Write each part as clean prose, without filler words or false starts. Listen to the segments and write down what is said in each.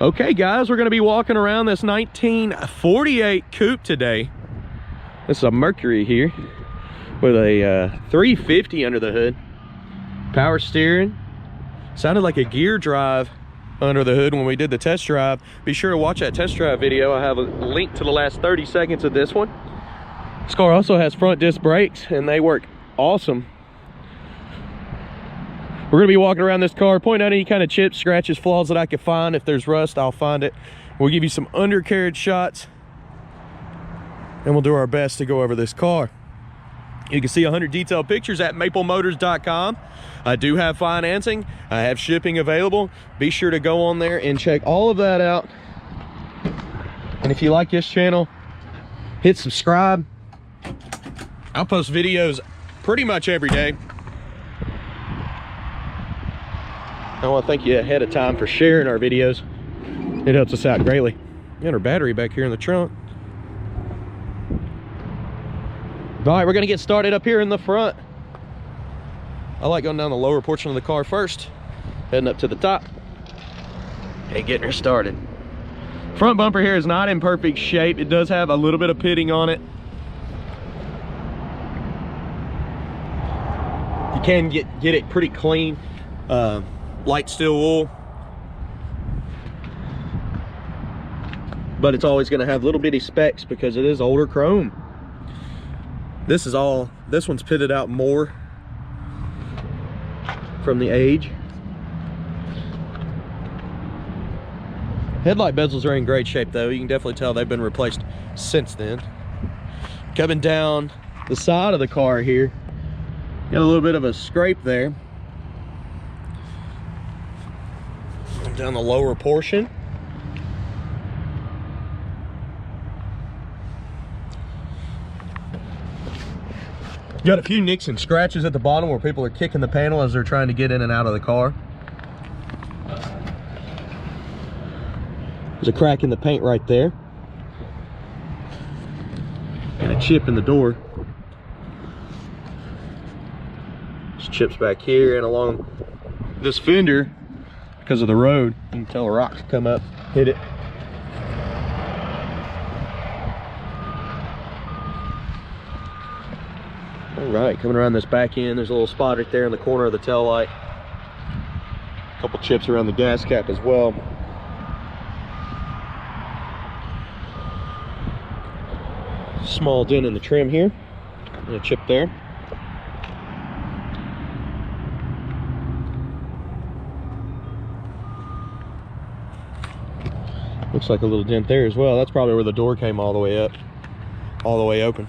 Okay guys, we're gonna be walking around this 1948 coupe today. This is a Mercury here with a 350 under the hood. Power steering. Sounded like a gear drive under the hood when we did the test drive. Be sure to watch that test drive video. I have a link to the last 30 seconds of this one. This car also has front disc brakes and they work awesome. We're gonna be walking around this car, pointing out any kind of chips, scratches, flaws that I can find. If there's rust, I'll find it. We'll give you some undercarriage shots and we'll do our best to go over this car. You can see 100 detailed pictures at maplemotors.com. I do have financing. I have shipping available. Be sure to go on there and check all of that out. And if you like this channel, hit subscribe. I'll post videos pretty much every day. I want to thank you ahead of time for sharing our videos. It helps us out greatly. Got our battery back here in the trunk. All right, we're gonna get started up here in the front. I like going down the lower portion of the car first, heading up to the top and getting her started. Front bumper here is not in perfect shape. It does have a little bit of pitting on it. You can get it pretty clean. Light steel wool, but it's always going to have little bitty specks because it is older chrome. This one's pitted out more from the age. Headlight bezels are in great shape though. You can definitely tell they've been replaced since then. Coming down the side of the car here, got a little bit of a scrape there. Down the lower portion. Got a few nicks and scratches at the bottom where people are kicking the panel as they're trying to get in and out of the car. There's a crack in the paint right there. And a chip in the door. There's chips back here and along this fender. Because of the road, you can tell a rock come up, hit it. All right, coming around this back end, there's a little spot right there in the corner of the tail light. A couple chips around the gas cap as well. Small dent in the trim here, and a chip there. Looks like a little dent there as well. That's probably where the door came all the way up, all the way open.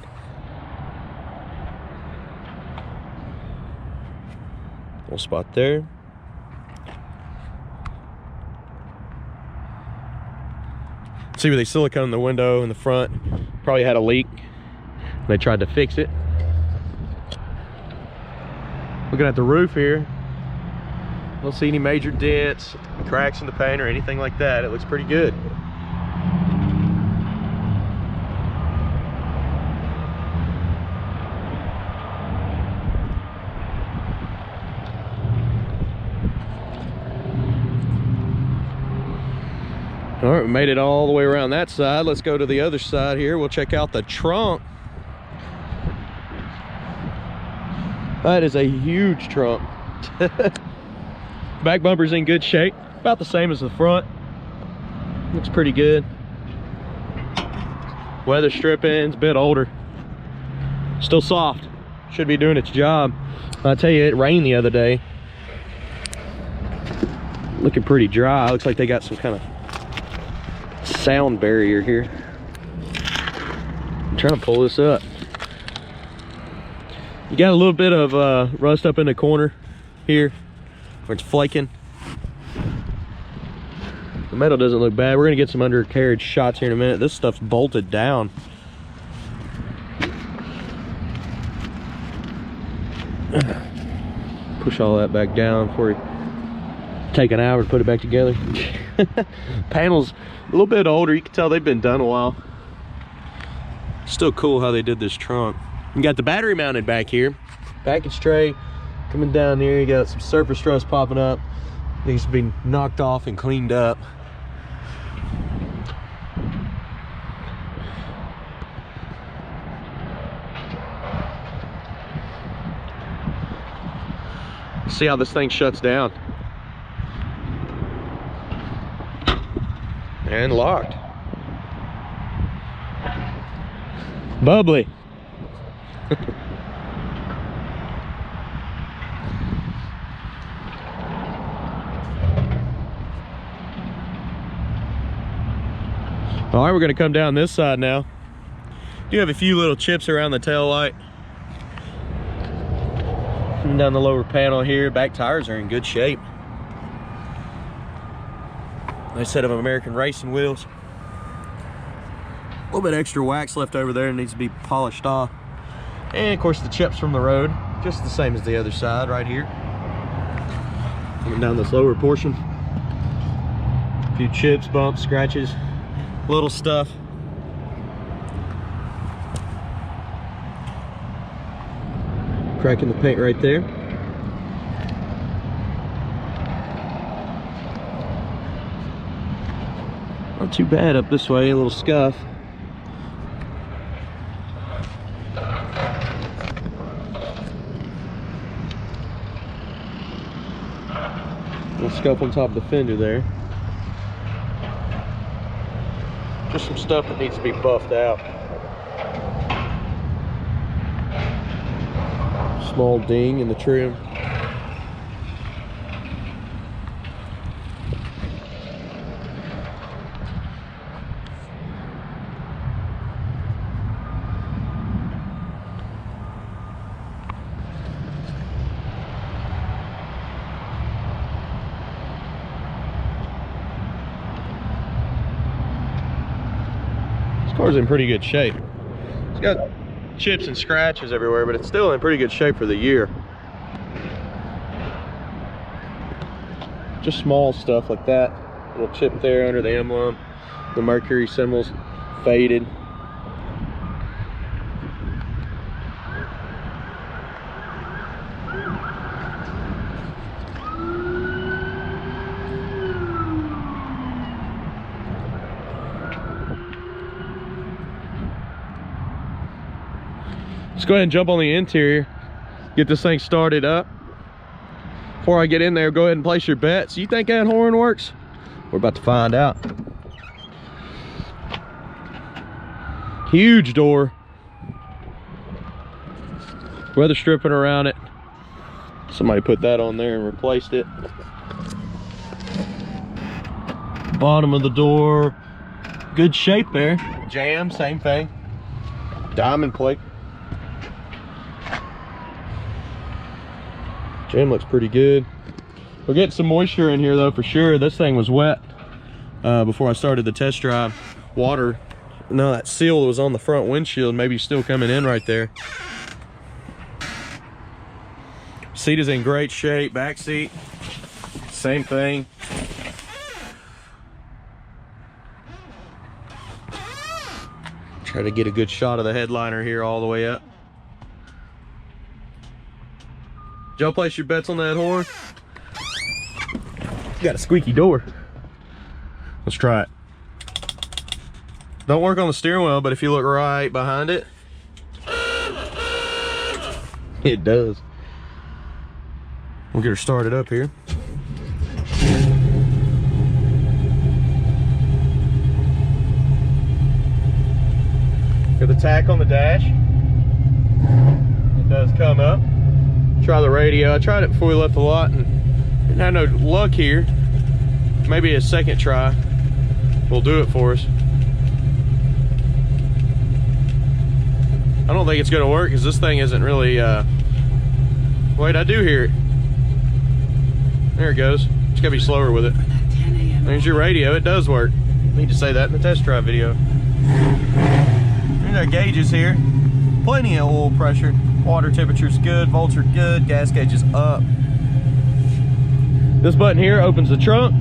Little spot there. See where they silicone the window in the front. Probably had a leak. They tried to fix it. Looking at the roof here, don't see any major dents, cracks in the paint or anything like that. It looks pretty good. All right, we made it all the way around that side. Let's go to the other side here. We'll check out the trunk. That is a huge trunk. Back bumper's in good shape, about the same as the front. Looks pretty good. Weather stripping's a bit older. Still soft. Should be doing its job. I tell you, it rained the other day. Looking pretty dry. Looks like they got some kind of sound barrier here. I'm trying to pull this up. You got a little bit of rust up in the corner here where it's flaking. The metal doesn't look bad. We're gonna get some undercarriage shots here in a minute. This stuff's bolted down. Push all that back down before you take an hour to put it back together. Panel's a little bit older. You can tell they've been done a while. Still cool how they did this trunk. You got the battery mounted back here. Package tray coming down here. You got some surface rust popping up. Needs to be knocked off and cleaned up. see how this thing shuts down. And locked. Bubbly. All right, we're gonna come down this side now. Do have a few little chips around the tail light. Coming down the lower panel here, back tires are in good shape. Nice set of American racing wheels. A little bit extra wax left over there, needs to be polished off. And of course the chips from the road, just the same as the other side right here. Coming down this lower portion. A few chips, bumps, scratches, little stuff. Cracking the paint right there. Not too bad up this way, a little scuff. Little scuff on top of the fender there. Just some stuff that needs to be buffed out. Small ding in the trim. This car's in pretty good shape. It's got chips and scratches everywhere, but it's still in pretty good shape for the year. Just small stuff like that. Little chip there under the emblem. The Mercury symbols faded. Let's go ahead and jump on the interior, get this thing started up. Before I get in there, go ahead and place your bets. You think that horn works? We're about to find out. Huge door. Weather stripping around it. Somebody put that on there and replaced it. Bottom of the door, good shape there. Jam, same thing. Diamond plate. Jam looks pretty good. We're getting some moisture in here though for sure. This thing was wet before I started the test drive. Water, no, that seal that was on the front windshield maybe still coming in right there. Seat is in great shape. Back seat, same thing. Try to get a good shot of the headliner here all the way up. Did y'all place your bets on that horn? Got a squeaky door. Let's try it. Don't work on the steering wheel, but if you look right behind it, it does. We'll get her started up here. Got the tack on the dash. It does come up. Try the radio. I tried it before we left the lot and didn't have no luck here. Maybe a second try will do it for us. I don't think it's gonna work because this thing isn't really wait, I do hear it. There it goes. Just gotta be slower with it. There's your radio. It does work. Need to say that in the test drive video. There's our gauges here. Plenty of oil pressure. Water temperature's good, volts are good, gas gauge is up. This button here opens the trunk.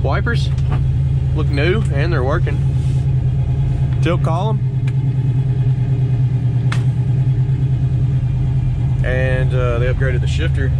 Wipers look new and they're working. Tilt column. And they upgraded the shifter.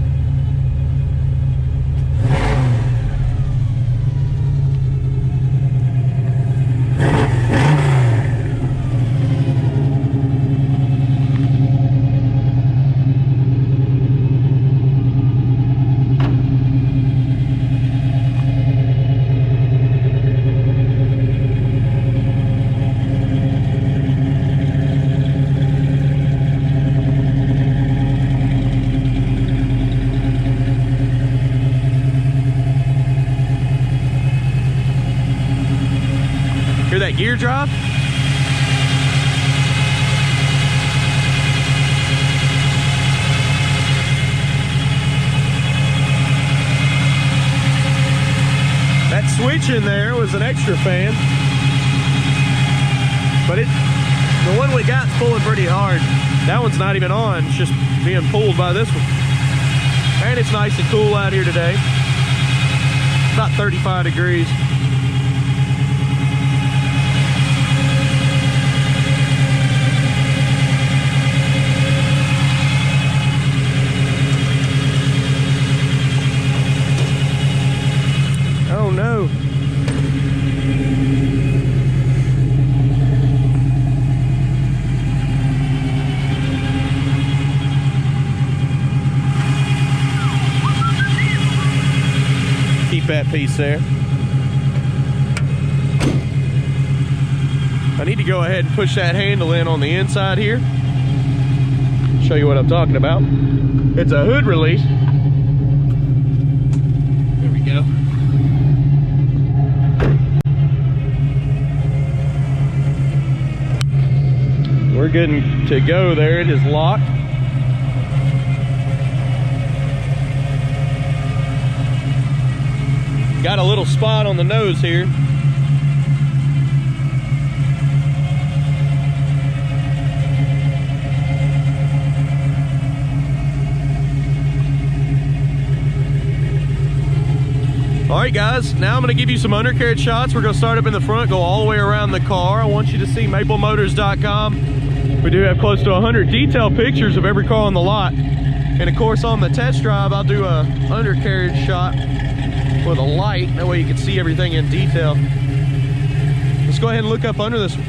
that gear drive? That switch in there was an extra fan, but the one we got's pulling pretty hard. That one's not even on, it's just being pulled by this one. And it's nice and cool out here today. About 35 degrees. Oh no. Keep that piece there. I need to go ahead and push that handle in on the inside here. Show you what I'm talking about. It's a hood release. There we go. We're good to go there. It is locked. Got a little spot on the nose here. All right, guys, now I'm gonna give you some undercarriage shots. We're gonna start up in the front, go all the way around the car. I want you to see maplemotors.com. We do have close to 100 detailed pictures of every car on the lot. And of course, on the test drive, I'll do a undercarriage shot with a light. That way you can see everything in detail. Let's go ahead and look up under this one.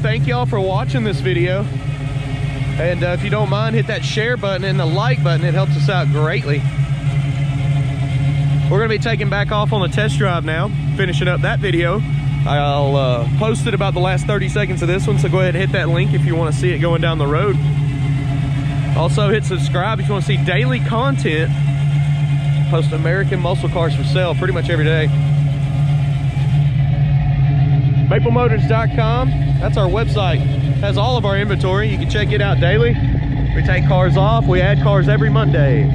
Thank y'all for watching this video, and if you don't mind, hit that share button and the like button. It helps us out greatly. We're gonna be taking back off on the test drive now, finishing up that video. I'll post it about the last 30 seconds of this one, so go ahead and hit that link if you want to see it going down the road. Also hit subscribe if you want to see daily content. Post American muscle cars for sale pretty much every day. maplemotors.com, that's our website. Has all of our inventory. You can check it out daily. We take cars off, we add cars every Monday.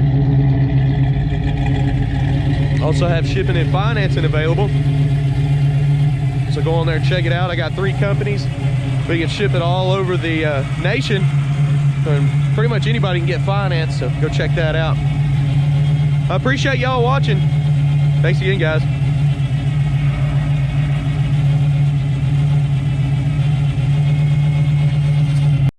Also have shipping and financing available. So go on there and check it out. I got 3 companies. We can ship it all over the nation. And pretty much anybody can get financed, so go check that out. I appreciate y'all watching. Thanks again, guys.